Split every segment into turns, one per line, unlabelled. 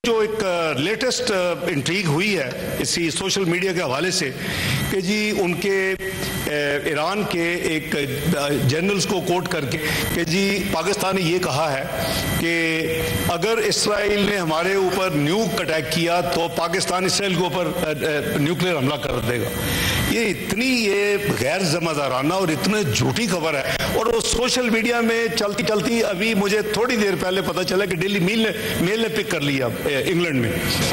जो एक latest intrigue हुई है इसी सोशल मीडिया के हवाले से कि जी उनके ईरान के एक जनरल्स को कोट करके कि जी पाकिस्तान ने ये कहा है कि अगर इसराइल ने हमारे ऊपर न्यूक अटैक किया तो पाकिस्तान इसराइल के ऊपर न्यूक्लियर हमला कर देगा। ये गैर जिम्मेदाराना और इतनी झूठी खबर है। और वो सोशल मीडिया में चलती चलती अभी मुझे थोड़ी देर पहले पता चला कि डेली मेल ने पिक कर लिया इंग्लैंड में।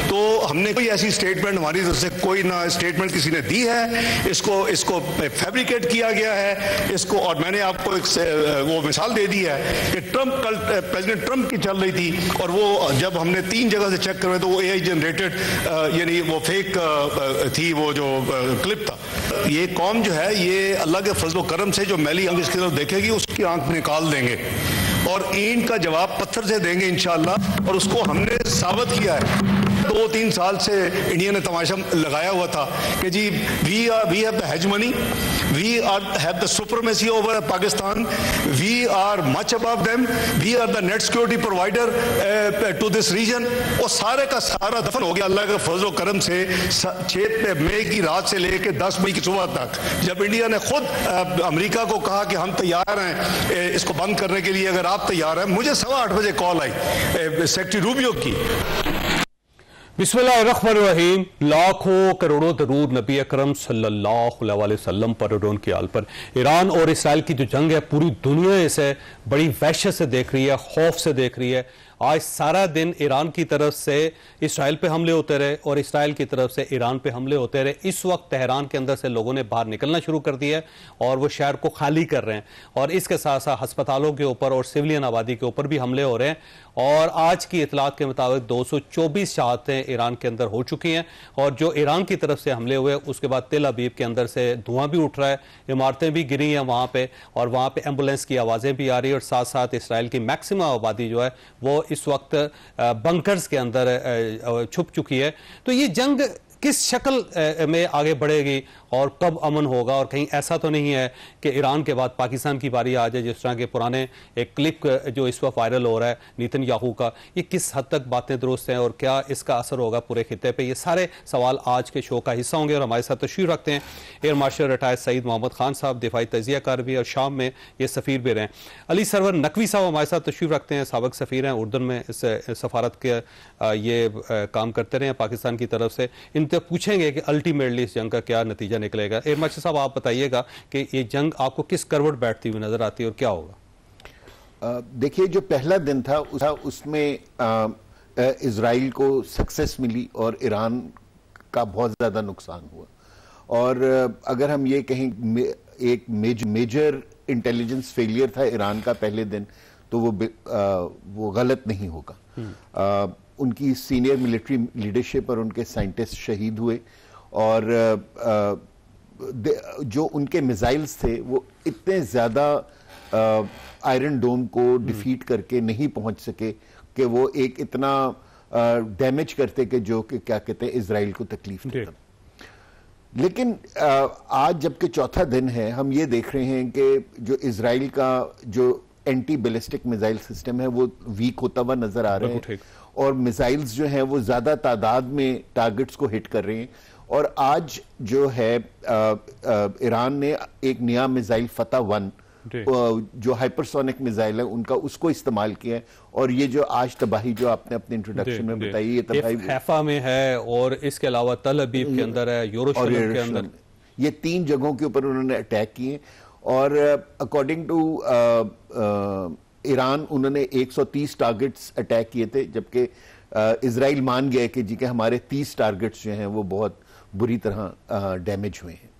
तो हमने कोई ऐसी स्टेटमेंट हमारी तरफ से कोई ना स्टेटमेंट किसी ने दी है, इसको फैब्रिकेट किया गया है इसको। और मैंने आपको एक वो मिसाल दे दी है कि कल प्रेसिडेंट ट्रंप की चल रही थी और वो जब हमने 3 जगह से चेक करवाए तो वो AI जनरेटेड यानी वो फेक थी वो जो क्लिप था। ये कौम जो है ये अल्लाह के फजल करम से जो मैली आंख इसकी तरफ देखेगी उसकी आंख निकाल देंगे और ईंट का जवाब पत्थर से देंगे इंशाअल्लाह। और उसको हमने साबित किया है। 2-3 साल से इंडिया ने तमाशा लगाया हुआ था कि जी we have the hegemony, we have the supremacy over Pakistan, we are much above them, we are the net security provider to this region. और सारे का सारा दफन हो गया अल्लाह के फजल करम से 6 मई की रात से लेकर 10 मई की सुबह तक, जब इंडिया ने खुद अमेरिका को कहा कि हम तैयार हैं इसको बंद करने के लिए, अगर आप तैयार हैं। मुझे 8:15 बजे कॉल आई सेक्रेटरी रूबियो की।
बिस्मिल्लाहिर्रहमानिर्रहीम। लाखों करोड़ों दरूद नबी अकरम सल्लल्लाहु अलैहि वसल्लम पर और उनकी आल पर। ईरान और इसराइल की जो जंग है पूरी दुनिया इसे बड़ी वहशत से देख रही है, खौफ से देख रही है। आज सारा दिन ईरान की तरफ से इसराइल पे हमले होते रहे और इसराइल की तरफ से ईरान पे हमले होते रहे। इस वक्त तेहरान के अंदर से लोगों ने बाहर निकलना शुरू कर दिया है और वो शहर को खाली कर रहे हैं और इसके साथ साथ अस्पतालों के ऊपर और सिविलियन आबादी के ऊपर भी हमले हो रहे हैं। और आज की इतलात के मुताबिक 224 शहादतें ईरान के अंदर हो चुकी हैं और जो ईरान की तरफ से हमले हुए उसके बाद तेल अवीव के अंदर से धुआं भी उठ रहा है, इमारतें भी गिरी हैं वहाँ पे और वहाँ पे एम्बुलेंस की आवाज़ें भी आ रही है। और साथ साथ इसराइल की मैक्सिमम आबादी जो है वो इस वक्त बंकर्स के अंदर छुप चुकी है। तो ये जंग किस शक्ल में आगे बढ़ेगी और कब अमन होगा? और कहीं ऐसा तो नहीं है कि ईरान के बाद पाकिस्तान की बारी आ जाए, जिस तरह के पुराने एक क्लिप जो इस वक्त वायरल हो रहा है नेतन्याहू का, ये किस हद तक बातें दुरुस्त हैं और क्या इसका असर होगा पूरे खित्ते पे? ये सारे सवाल आज के शो का हिस्सा होंगे और हमारे साथ तशरीफ रखते हैं air marshal retired Saeed Mohammad Khan sahab, दिफाई तजियाकार भी और शाम में ये सफ़ीर भी रहे। अली सरवर नकवी साहब हमारे साथ तशरीफ रखते हैं, साबिक सफ़ीर हैं, उर्दन में इस सफारत के ये काम करते रहे हैं पाकिस्तान की तरफ से। इन पूछेंगे कि अल्टीमेटली इस जंग का क्या नतीजा निकलेगा। एयर मार्शल साहब आप बताइएगा कि ये जंग आपको किस करवट बैठती हुई नजर आती है और क्या होगा?
देखिए, जो पहला दिन था उसमें इजराइल को सक्सेस मिली और ईरान का बहुत ज्यादा नुकसान हुआ। और अगर हम ये कहें एक मेजर इंटेलिजेंस फेलियर था ईरान का पहले दिन, तो वो गलत नहीं होगा। उनकी सीनियर मिलिट्री लीडरशिप और उनके साइंटिस्ट शहीद हुए और जो उनके मिसाइल्स थे वो इतने ज्यादा आयरन डोम को डिफीट करके नहीं पहुंच सके कि वो एक इतना डैमेज करते कि जो कि क्या कहते हैं इजराइल को तकलीफ देता। लेकिन आज जबकि चौथा दिन है, हम ये देख रहे हैं कि जो इजराइल का जो एंटी बैलिस्टिक मिसाइल सिस्टम है वो वीक होता हुआ नजर आ रहा है और मिसाइल्स जो हैं वो ज्यादा तादाद में टारगेट्स को हिट कर रहे हैं। और आज जो है ईरान ने एक नया मिसाइल फतह 1 जो हाइपरसोनिक मिसाइल है उनका उसको इस्तेमाल किया है। और ये जो आज तबाही जो आपने अपने इंट्रोडक्शन में बताई, ये तबाही
हैफा में है और इसके अलावा तल अवीव के अंदर है, यरूशलेम के अंदर,
ये 3 जगहों के ऊपर उन्होंने अटैक किए। और अकॉर्डिंग टू ईरान उन्होंने 130 टारगेट्स अटैक किए थे, जबकि इजराइल मान गए कि जी के हमारे 30 टारगेट्स जो हैं वो बहुत बुरी तरह डैमेज हुए हैं।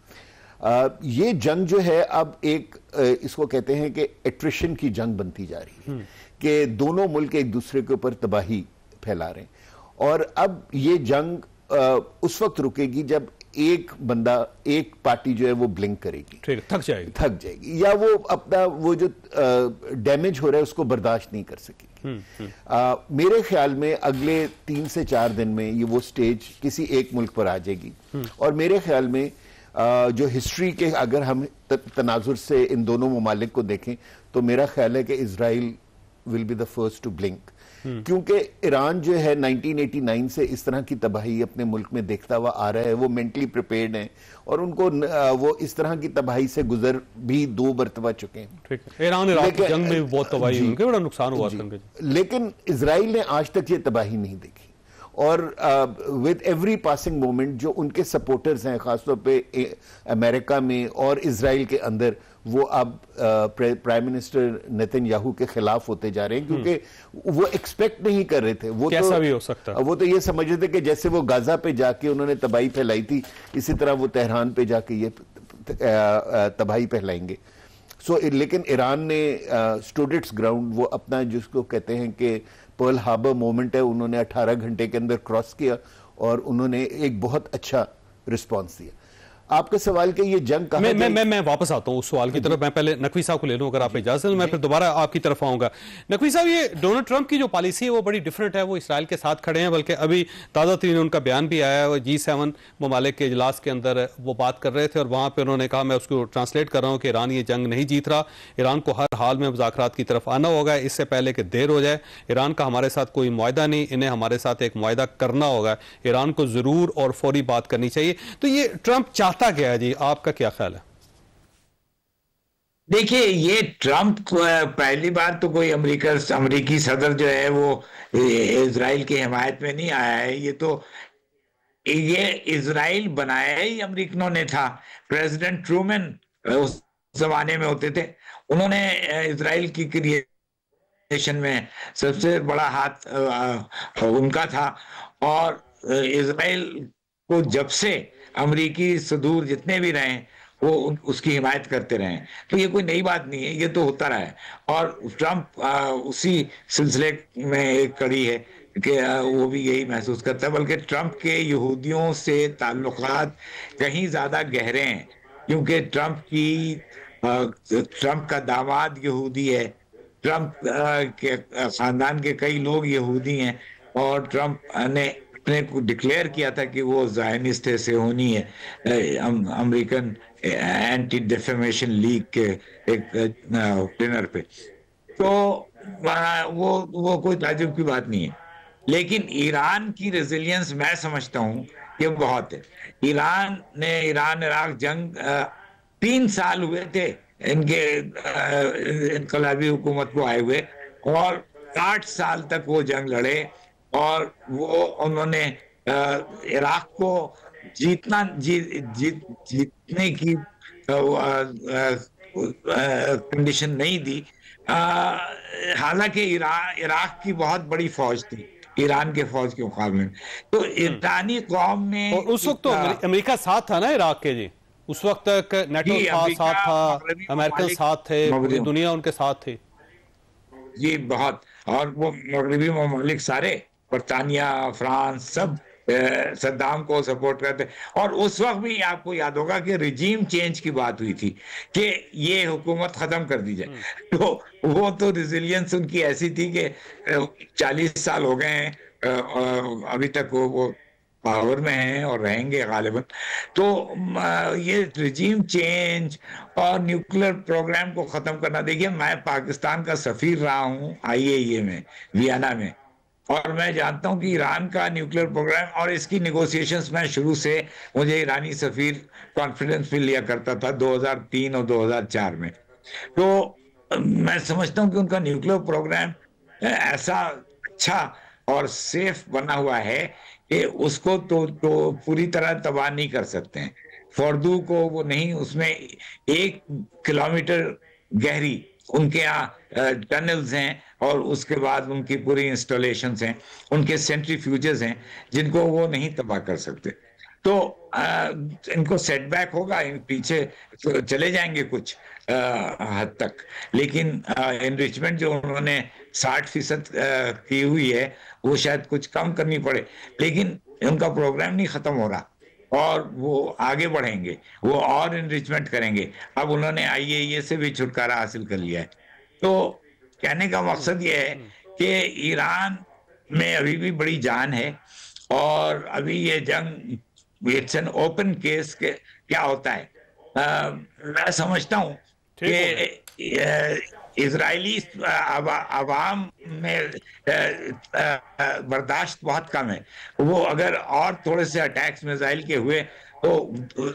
ये जंग जो है अब एक इसको कहते हैं कि एट्रिशन की जंग बनती जा रही है कि दोनों मुल्क एक दूसरे के ऊपर तबाही फैला रहे हैं। और अब ये जंग उस वक्त रुकेगी जब एक पार्टी जो है वो ब्लिंक करेगी, थक जाएगी या वो अपना वो जो डैमेज हो रहा है उसको बर्दाश्त नहीं कर सकेगी। मेरे ख्याल में अगले 3 से 4 दिन में ये वो स्टेज किसी एक मुल्क पर आ जाएगी। और मेरे ख्याल में जो हिस्ट्री के अगर हम तनाजुर से इन दोनों ममालिक को देखें तो मेरा ख्याल है कि Israel will be the first to blink. क्योंकि ईरान जो है 1989 से इस तरह की तबाही अपने मुल्क में देखता हुआ आ रहा है, वो मेंटली प्रिपेयर्ड है और उनको वो इस तरह की तबाही से गुजर भी 2 मरतबा चुके हैं।
ठीक है, ईरान इराक की जंग में भी बहुत तबाही हुई, बड़ा नुकसान हुआ।
लेकिन इजराइल ने आज तक ये तबाही नहीं देखी और विद एवरी पासिंग मोमेंट जो उनके सपोर्टर्स हैं खासतौर पे अमेरिका में और इजराइल के अंदर, वो अब प्राइम मिनिस्टर नेतन्याहू के खिलाफ होते जा रहे हैं क्योंकि वो एक्सपेक्ट नहीं कर रहे थे। वो
कैसा भी हो सकता है,
वो तो ये समझ रहे थे कि जैसे वो गाजा पे जाके उन्होंने तबाही फैलाई थी, इसी तरह वो तेहरान पे जाके ये तबाही फैलाएंगे। लेकिन ईरान ने स्टूड इट्स ग्राउंड, वो अपना जिसको कहते हैं कि पर्ल हार्बर मोमेंट है, उन्होंने 18 घंटे के अंदर क्रॉस किया और उन्होंने एक बहुत अच्छा रिस्पांस दिया। आपके सवाल के ये जंग कहां
मैं वापस आता हूं उस सवाल की तरफ। मैं पहले नकवी साहब को ले लूं, अगर आप इजाजत है, मैं फिर दोबारा आपकी तरफ आऊंगा। नकवी साहब, ये डोनाल्ड ट्रंप की जो पॉलिसी है वो बड़ी डिफरेंट है, वो इसराइल के साथ खड़े हैं, बल्कि अभी ताज़ा तरीन उनका बयान भी आया है। G7 ममालिक के इजलास के अंदर वो बात कर रहे थे और वहां पर उन्होंने कहा, मैं उसको ट्रांसलेट कर रहा हूँ, कि ईरान ये जंग नहीं जीत रहा, ईरान को हर हाल में मुज़ाकरात की तरफ आना होगा, इससे पहले कि देर हो जाए। ईरान का हमारे साथ कोई मुआहदा नहीं, इन्हें हमारे साथ एक मुआहदा करना होगा, ईरान को जरूर और फौरी बात करनी चाहिए। तो ये ट्रंप चाहता क्या है जी, आपका क्या ख्याल है?
देखिए, ये ट्रंप पहली बार तो कोई अमेरिकी सदर जो है वो इजराइल की हिमायत में नहीं आया है। ये इजराइल बनाया ही अमेरिकनों ने था। प्रेसिडेंट ट्रूमैन उस जमाने में होते थे, उन्होंने इजराइल की क्रिएशन में सबसे बड़ा हाथ उनका था। और इजराइल को जब से अमेरिकी सदूर जितने भी रहे वो उसकी हिमायत करते रहे, तो ये कोई नई बात नहीं है, ये तो होता रहा है। और ट्रंप उसी सिलसिले में एक कड़ी है कि वो भी यही महसूस करता है। बल्कि ट्रंप के यहूदियों से ताल्लुकात कहीं ज्यादा गहरे हैं, क्योंकि ट्रंप का दामाद यहूदी है, ट्रंप के खानदान के कई लोग यहूदी हैं, और ट्रंप ने अपने को डिक्लेयर किया था कि वो ज़ायनिस्ट है, सेहोनी है, अमेरिकन एंटी डिफेमेशन लीग के एक डिनर पे। तो वो कोई ताज्जुब की बात नहीं है। लेकिन ईरान की रेजिलियंस मैं समझता हूं कि बहुत है। ईरान इराक जंग 3 साल हुए थे इनके इनकलाबी हुकूमत को आए हुए, और 8 साल तक वो जंग लड़े, और वो उन्होंने इराक को जीतने की कंडीशन नहीं दी। हालांकि इराक की बहुत बड़ी फौज थी ईरान के फौज के मुकाबले में। तो ईरानी कौम ने,
और उस वक्त तो अमेरिका साथ था ना इराक के जी, उस वक्त तक नेटो साथ था, अमेरिकन साथ थे, पूरी दुनिया उनके साथ थी
जी, बहुत। और वो मगरबी ममालिक सारे, बरतानिया, फ्रांस, सब सद्दाम को सपोर्ट करते। और उस वक्त भी आपको याद होगा कि रिजीम चेंज की बात हुई थी कि ये हुकूमत खत्म कर दी जाए। तो वो तो रेजिलियंस उनकी ऐसी थी कि 40 साल हो गए हैं, अभी तक वो पावर में हैं और रहेंगे गालिबन। तो ये रिजीम चेंज और न्यूक्लियर प्रोग्राम को खत्म करना, देखिए मैं पाकिस्तान का सफीर रहा हूँ IAEA में, वियना में, और मैं जानता हूं कि ईरान का न्यूक्लियर प्रोग्राम और इसकी नेगोशिएशंस में शुरू से, मुझे ईरानी सफीर कॉन्फिडेंस भी लिया करता था 2003 और 2004 में। तो मैं समझता हूं कि उनका न्यूक्लियर प्रोग्राम ऐसा अच्छा और सेफ बना हुआ है कि उसको तो पूरी तरह तबाह नहीं कर सकते हैं। फॉर्दू को वो नहीं, उसमें 1 किलोमीटर गहरी उनके यहाँ टनल्स हैं, और उसके बाद उनकी पूरी इंस्टॉलेशंस हैं, उनके सेंट्रीफ्यूजेस हैं, जिनको वो नहीं तबाह कर सकते। तो इनको सेटबैक होगा, पीछे चले जाएंगे कुछ हद तक, लेकिन एनरिचमेंट जो उन्होंने 60% की हुई है वो शायद कुछ कम करनी पड़े, लेकिन उनका प्रोग्राम नहीं खत्म हो रहा और वो आगे बढ़ेंगे, वो और एनरिचमेंट करेंगे। अब उन्होंने IAEA से भी छुटकारा हासिल कर लिया है। तो कहने का मकसद ये है कि ईरान में अभी भी बड़ी जान है, और अभी ये जंग इट्स एन ओपन केस क्या होता है। मैं समझता हूँ कि इजरायली आवाम में बर्दाश्त बहुत कम है। वो अगर और थोड़े से अटैक्स मिसाइल के हुए तो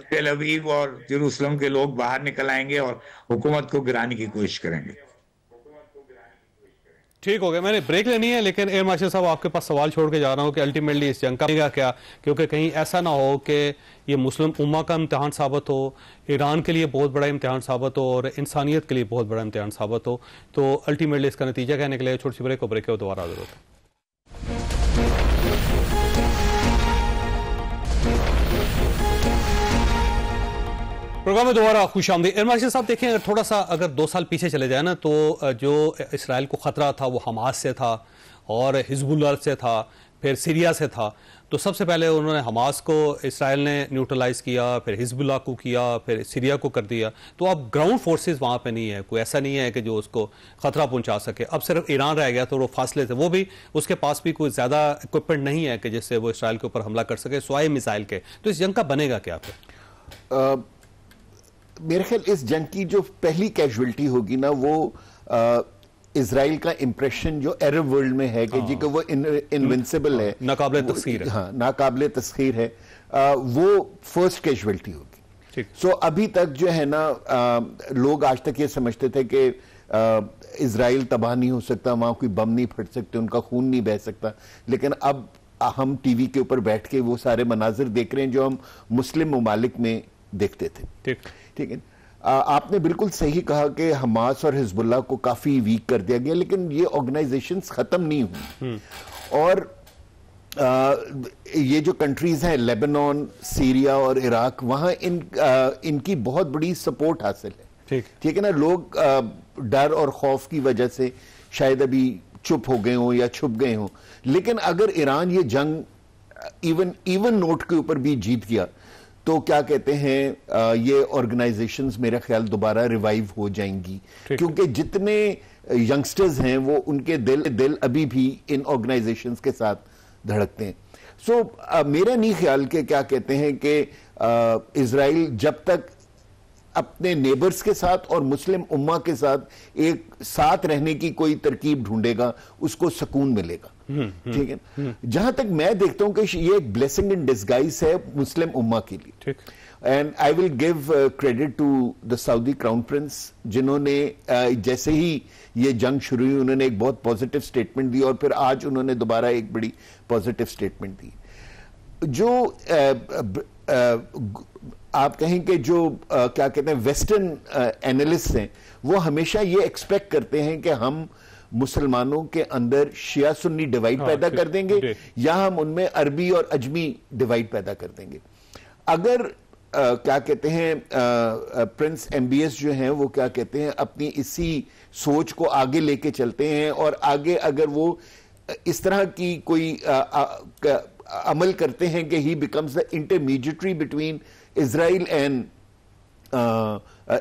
तेल अवीव और जेरूसलम के लोग बाहर निकल आएंगे और हुकूमत को गिराने की कोशिश करेंगे।
ठीक हो गया, मैंने ब्रेक लेनी है, लेकिन एयर मार्शल साहब आपके पास सवाल छोड़ के जा रहा हूँ कि अल्टीमेटली इस जंग का क्या, क्योंकि कहीं ऐसा ना हो कि ये मुस्लिम उम्मा का इम्तिहान साबित हो, ईरान के लिए बहुत बड़ा इम्तिहान साबित हो और इंसानियत के लिए बहुत बड़ा इम्तिहान साबित हो। तो अल्टीमेटली इसका नतीजा क्या निकले? छोटी सी ब्रेक हो दोबारा हाजिर होता है। प्रोग्राम में दोबारा खुश आमदीद। एयर मार्शल साहब देखें, अगर थोड़ा सा अगर 2 साल पीछे चले जाए ना, तो जो इसराइल को ख़तरा था वो हमास से था और हिजबुल्लाह से था, फिर सीरिया से था। तो सबसे पहले उन्होंने हमास को इसराइल ने न्यूट्रलाइज़ किया, फिर हिजबुल्लाह को किया, फिर सीरिया को कर दिया। तो अब ग्राउंड फोर्सेस वहाँ पे नहीं है, कोई ऐसा नहीं है कि जो उसको ख़तरा पहुँचा सके। अब सिर्फ ईरान रह गया, तो वो फासले थे, वो भी उसके पास भी कोई ज़्यादा इक्विपमेंट नहीं है कि जिससे वो इसराइल के ऊपर हमला कर सके सिवाय मिसाइल के। तो इस जंग का बनेगा क्या फिर?
मेरे ख्याल इस जंग की जो पहली कैजुअलिटी होगी ना, वो इजराइल का इंप्रेशन जो अरब वर्ल्ड में है कि जी कि वो इनविंसिबल है,
नाकाबिले तस्खीर है।
हाँ, नाकाबिले तस्खीर है, वो फर्स्ट कैजुअलिटी होगी। सो अभी तक जो है ना, लोग आज तक ये समझते थे कि इजराइल तबाह नहीं हो सकता, वहां कोई बम नहीं फट सकते, उनका खून नहीं बह सकता। लेकिन अब हम टीवी के ऊपर बैठ के वो सारे मनाजिर देख रहे हैं जो हम मुस्लिम ममालिक में देखते थे। ठीक है, आपने बिल्कुल सही कहा कि हमास और हिजबुल्लाह को काफी वीक कर दिया गया, लेकिन ये ऑर्गेनाइजेशंस खत्म नहीं हुई। और ये जो कंट्रीज हैं, लेबनान, सीरिया और इराक, वहां इनकी बहुत बड़ी सपोर्ट हासिल है। ठीक है ना, लोग डर और खौफ की वजह से शायद अभी चुप हो गए हों या छुप गए हों, लेकिन अगर ईरान ये जंग इवन नोट के ऊपर भी जीत गया तो क्या कहते हैं, ये ऑर्गेनाइजेशंस मेरा ख्याल दोबारा रिवाइव हो जाएंगी, क्योंकि जितने यंगस्टर्स हैं वो उनके दिल अभी भी इन ऑर्गेनाइजेशंस के साथ धड़कते हैं। सो मेरा नहीं ख्याल के क्या कहते हैं कि इजराइल जब तक अपने नेबर्स के साथ और मुस्लिम उम्मा के साथ एक साथ रहने की कोई तरकीब ढूंढेगा, उसको सुकून मिलेगा। ठीक है, जहां तक मैं देखता हूं कि ये एक ब्लेसिंग इन डिस्गाइज है मुस्लिम उम्मा के लिए। And I will give credit to the Saudi crown prince, जिन्होंने जैसे ही ये जंग शुरू हुई उन्होंने एक बहुत पॉजिटिव स्टेटमेंट दी और फिर आज उन्होंने दोबारा एक बड़ी पॉजिटिव स्टेटमेंट दी। जो आप कहें कि जो क्या कहते हैं वेस्टर्न एनालिस्ट हैं, वो हमेशा ये एक्सपेक्ट करते हैं कि हम मुसलमानों के अंदर शिया सुन्नी डिवाइड पैदा कर देंगे या हम उनमें अरबी और अजमी डिवाइड पैदा कर देंगे। अगर क्या कहते हैं प्रिंस एमबीएस जो हैं वो क्या कहते हैं अपनी इसी सोच को आगे लेके चलते हैं और आगे अगर वो इस तरह की कोई अमल करते हैं कि ही becomes the intermediary between Israel and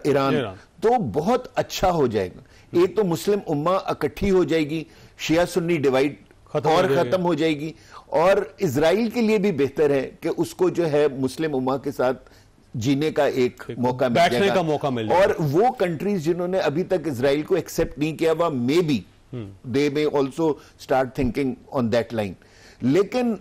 Iran, तो बहुत अच्छा हो जाएगा। एक तो मुस्लिम उम्मा इकट्ठी हो जाएगी, शिया सुन्नी डिवाइड और खत्म हो जाएगी, और इजराइल के लिए भी बेहतर है कि उसको जो है मुस्लिम उम्मा के साथ जीने का एक मौका मिल जाएगा, का मौका मिल जाएगा। और वो कंट्रीज जिन्होंने अभी तक इजराइल को एक्सेप्ट नहीं किया, वह may be they may also start thinking on that line. लेकिन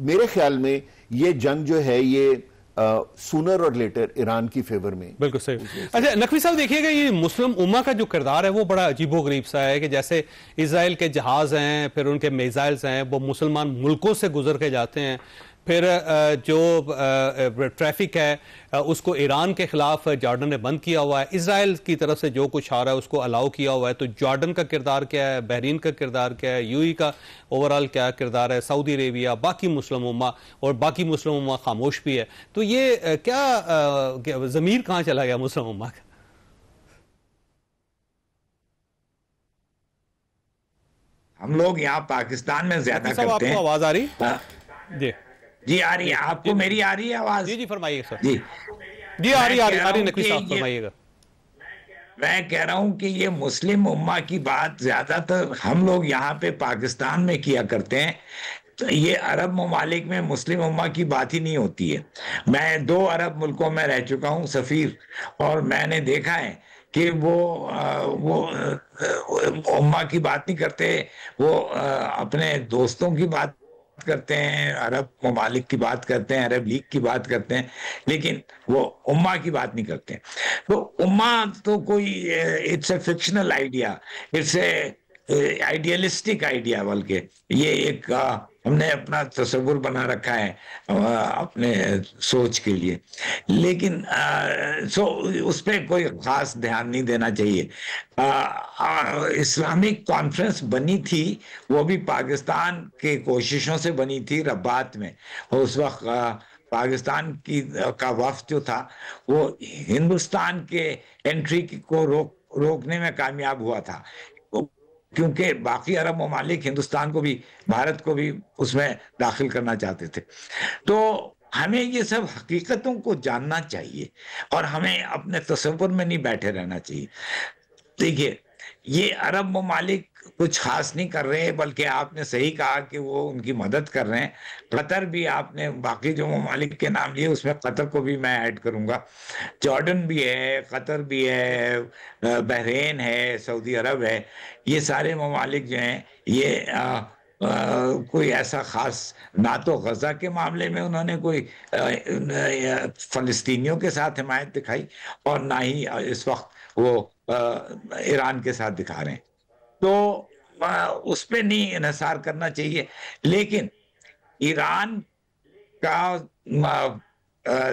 मेरे ख्याल में ये जंग जो है ये सूनर और लेटर ईरान की फेवर में।
बिल्कुल सही। अच्छा नकवी साहब देखिएगा, ये मुस्लिम उम्मा का जो किरदार है वो बड़ा अजीबोगरीब सा है कि जैसे इजराइल के जहाज हैं, फिर उनके मिसाइल्स हैं, वो मुसलमान मुल्कों से गुजर के जाते हैं, फिर जो ट्रैफिक है उसको ईरान के खिलाफ जॉर्डन ने बंद किया हुआ है, इजराइल की तरफ से जो कुछ आ रहा है उसको अलाउ किया हुआ है। तो जॉर्डन का किरदार क्या है, बहरीन का किरदार क्या है, यूएई का ओवरऑल क्या किरदार है, सऊदी अरेबिया, बाकी मुस्लिम उम्मा, और बाकी मुस्लिम उम्मा खामोश भी है। तो ये क्या ज़मीर कहाँ चला गया मुस्लिम उम्मा का?
हम लोग यहाँ पाकिस्तान में ज्यादा करते हैं।
आपको आवाज आ रही? जी
जी आ रही है, आपको मेरी आ रही है आवाज?
जी जी फरमाइए सर।
जी
जी आ रही नकवी साहब फरमाइएगा।
मैं कह रहा हूं कि ये मुस्लिम उम्मा की बात ज्यादातर हम लोग यहाँ पे पाकिस्तान में किया करते हैं, तो ये अरब ममालिक में मुस्लिम उम्मा की बात ही नहीं होती है। मैं 2 अरब मुल्कों में रह चुका हूँ सफीर, और मैंने देखा है कि वो उम्मा की बात नहीं करते, वो अपने दोस्तों की बात करते हैं, अरब ममालिक की बात करते हैं, अरब लीग की बात करते हैं, लेकिन वो उम्मा की बात नहीं करते। तो उम्मा तो कोई, it's a fictional idea, it's a idealistic idea, बल्कि ये एक हमने अपना तस्वुर बना रखा है अपने सोच के लिए, लेकिन उस पर कोई खास ध्यान नहीं देना चाहिए। इस्लामिक कॉन्फ्रेंस बनी थी, वो भी पाकिस्तान के कोशिशों से बनी थी रबात में, और उस वक्त पाकिस्तान का वफ्द जो था वो हिंदुस्तान के एंट्री को रोकने में कामयाब हुआ था, क्योंकि बाकी अरब ममालिक हिंदुस्तान को भी, भारत को भी उसमें दाखिल करना चाहते थे। तो हमें ये सब हकीकतों को जानना चाहिए और हमें अपने तस्वुर में नहीं बैठे रहना चाहिए। देखिए, ये अरब ममालिक कुछ खास नहीं कर रहे हैं, बल्कि आपने सही कहा कि वो उनकी मदद कर रहे हैं। कतर भी, आपने बाकी जो ममालिक के नाम लिए उसमें कतर को भी मैं ऐड करूंगा। जॉर्डन भी है, कतर भी है, बहरीन है, सऊदी अरब है। ये सारे ममालिक जो हैं ये कोई ऐसा खास, ना तो गजा के मामले में उन्होंने कोई फलस्तीनियों के साथ हिमायत दिखाई, और ना ही इस वक्त वो ईरान के साथ दिखा रहे हैं। तो उस पर नहीं इन्हिसार करना चाहिए, लेकिन ईरान का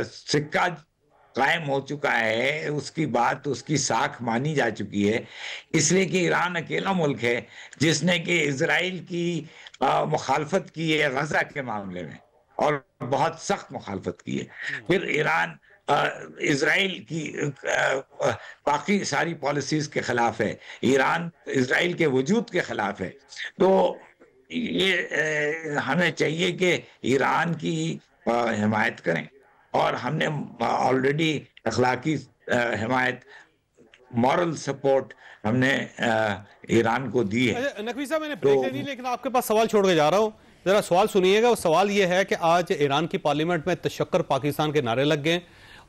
सिक्का कायम हो चुका है, उसकी बात, उसकी साख मानी जा चुकी है, इसलिए कि ईरान अकेला मुल्क है जिसने कि इजराइल की मुखालफत की है गजा के मामले में, और बहुत सख्त मुखालफत की है। फिर ईरान इजराइल की बाकी सारी पॉलिसीज के खिलाफ है, ईरान इजराइल के वजूद के खिलाफ है। तो ये हमें चाहिए कि ईरान की हिमायत करें, और हमने ऑलरेडी अखलाकी हिमायत, मॉरल सपोर्ट हमने ईरान को दी है।
नकवी साहब, मैंने ब्रेक लेनी, लेकिन आपके पास सवाल छोड़ के जा रहा हूँ, जरा सवाल सुनिएगा। वो सवाल ये है कि आज ईरान की पार्लियामेंट में तशक्कर पाकिस्तान के नारे लग गए,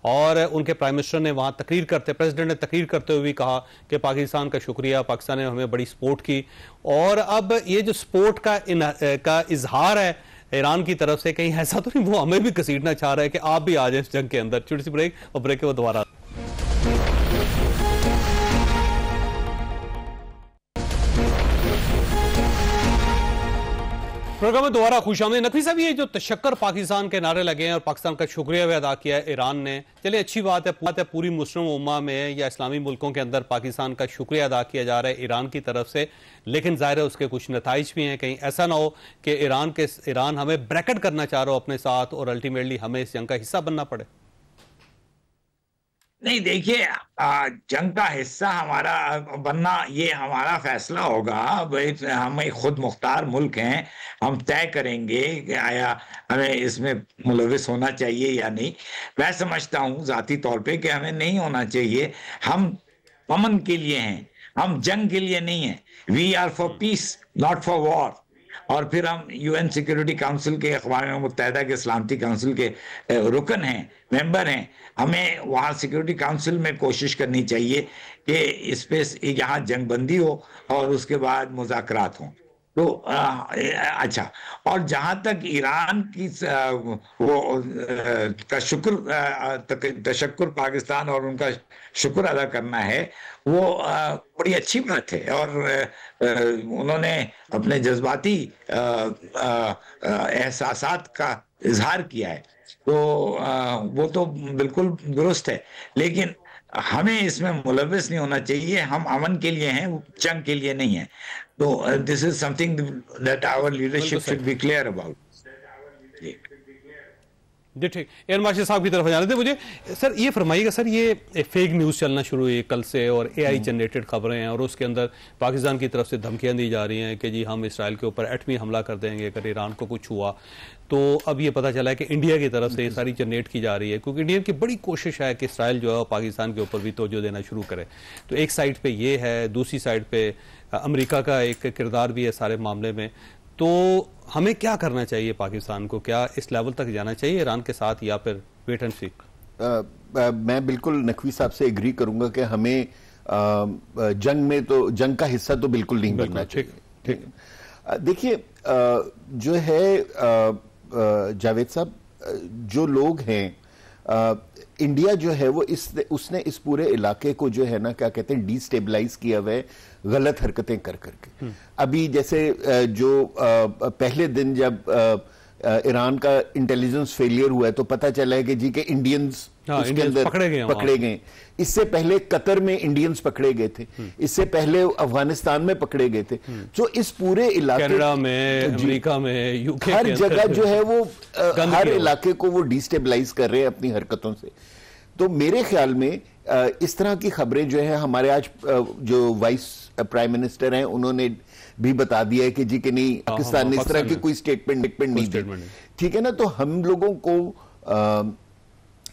और उनके प्राइम मिनिस्टर ने वहां प्रेसिडेंट ने तकरीर करते हुए भी कहा कि पाकिस्तान का शुक्रिया, पाकिस्तान ने हमें बड़ी सपोर्ट की। और अब ये जो सपोर्ट का इजहार है ईरान की तरफ से, कहीं ऐसा तो नहीं वो हमें भी घसीटना चाह रहा है कि आप भी आ जाए इस जंग के अंदर? छोटी सी ब्रेक, और ब्रेक के बाद दोबारा। प्रोग्राम में दोबारा खुशामदीद। नकवी साहब, ये जो तशक्कर पाकिस्तान के नारे लगे हैं और पाकिस्तान का शुक्रिया भी अदा किया है ईरान ने, चलिए अच्छी बात है, पूरी मुस्लिम उम्मा में या इस्लामी मुल्कों के अंदर पाकिस्तान का शुक्रिया अदा किया जा रहा है ईरान की तरफ से, लेकिन जाहिर है उसके कुछ नताइज भी हैं। कहीं ऐसा ना हो कि ईरान हमें ब्रैकेट करना चाह रहा हो अपने साथ, और अल्टीमेटली हमें इस जंग का हिस्सा बनना पड़े।
नहीं, देखिए, जंग का हिस्सा हमारा बनना ये हमारा फैसला होगा। हम एक खुद मुख्तार मुल्क हैं, हम तय करेंगे कि आया हमें इसमें मुलविस होना चाहिए या नहीं। मैं समझता हूँ जाती तौर पे कि हमें नहीं होना चाहिए। हम अमन के लिए हैं, हम जंग के लिए नहीं हैं। We are for peace, not for war. और फिर हम यूएन सिक्योरिटी काउंसिल के, अक़वाम मुत्तहिदा के सलामती काउंसिल के रुकन हैं, मेंबर हैं। हमें वहाँ सिक्योरिटी काउंसिल में कोशिश करनी चाहिए कि इस पे यहाँ जंगबंदी हो और उसके बाद मुज़ाकरात हों। तो अच्छा, और जहाँ तक ईरान की तशक्कुर पाकिस्तान और उनका शुक्र अदा करना है, वो बड़ी अच्छी बात है, और उन्होंने अपने जज्बाती एहसासात का इजहार किया है, तो वो तो बिल्कुल दुरुस्त है। लेकिन हमें इसमें मुलविस नहीं होना चाहिए। हम अमन के लिए हैं, जंग के लिए नहीं है। तो this is something that our leadership should be clear about.
जी ठीक, एयर मार्शल साहब की तरफ जाने थे मुझे। सर ये फरमाइएगा, सर ये फेक न्यूज़ चलना शुरू हुई कल से, और एआई जनरेटेड खबरें हैं, और उसके अंदर पाकिस्तान की तरफ से धमकियां दी जा रही हैं कि जी हम इसराइल के ऊपर एटमी हमला कर देंगे अगर ईरान को कुछ हुआ। तो अब ये पता चला है कि इंडिया की तरफ से ये सारी जनरेट की जा रही है, क्योंकि इंडिया की बड़ी कोशिश है कि इसराइल जो है पाकिस्तान के ऊपर भी तवज्जो देना शुरू करे। तो एक साइड पे ये है, दूसरी साइड पे अमेरिका का एक किरदार भी है सारे मामले में। तो हमें क्या करना चाहिए पाकिस्तान को? क्या इस लेवल तक जाना चाहिए ईरान के साथ, या फिर वेट एंड सी?
मैं बिल्कुल नकवी साहब से एग्री करूंगा कि हमें जंग में तो जंग का हिस्सा तो बिल्कुल नहीं बनना चाहिए। ठीक है, देखिए जो है जावेद साहब, जो लोग हैं, इंडिया जो है वो उसने इस पूरे इलाके को जो है ना क्या कहते हैं डिस्टेबलाइज किया हुआ है गलत हरकतें कर करके। अभी जैसे जो पहले दिन जब ईरान का इंटेलिजेंस फेलियर हुआ है तो पता चला है कि जी के इंडियंस उसके अंदर पकड़े गए। इससे पहले कतर में इंडियंस पकड़े गए थे, इससे पहले अफगानिस्तान में पकड़े गए थे। तो इस पूरे इलाके,
कनाडा में, अमेरिका में, यूके,
हर जगह जो है वो हर इलाके को वो डिस्टेबलाइज कर रहे हैं अपनी हरकतों से। तो मेरे ख्याल में इस तरह की खबरें जो है हमारे आज जो वाइस प्राइम मिनिस्टर हैं उन्होंने भी बता दिया है कि जी कि नहीं, पाकिस्तान ने इस तरह की कोई स्टेटमेंट नहीं दी। ठीक है ना, तो हम लोगों को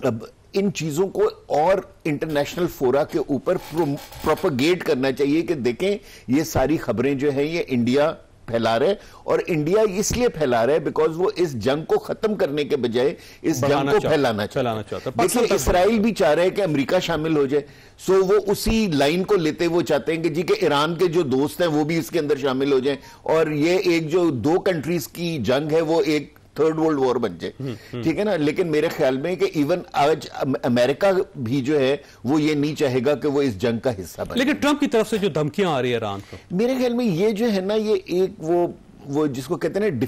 अब इन चीजों को और इंटरनेशनल फोरा के ऊपर प्रोपेगेट करना चाहिए कि देखें ये सारी खबरें जो है ये इंडिया फैला रहे, और इंडिया इसलिए फैला रहा है बिकॉज वो इस जंग को खत्म करने के बजाय इस जंग को फैलाना चाहता है। देखिए इसराइल भी चाह रहे हैं कि अमेरिका शामिल हो जाए, सो वो उसी लाइन को लेते वो चाहते हैं कि जी के ईरान के जो दोस्त हैं वो भी इसके अंदर शामिल हो जाएं, और ये एक जो दो कंट्रीज की जंग है वो एक थर्ड वर्ल्ड वॉर बन जाए। ठीक है ना, लेकिन मेरे ख्याल में कि इवन आज अमेरिका भी जो है वो ये नहीं चाहेगा कि वो इस जंग का हिस्सा बने।
लेकिन ट्रंप की तरफ से जो धमकियां आ रही है ईरान को,
मेरे ख्याल में ये जो है ना ये एक वो जिसको कहते हैं ना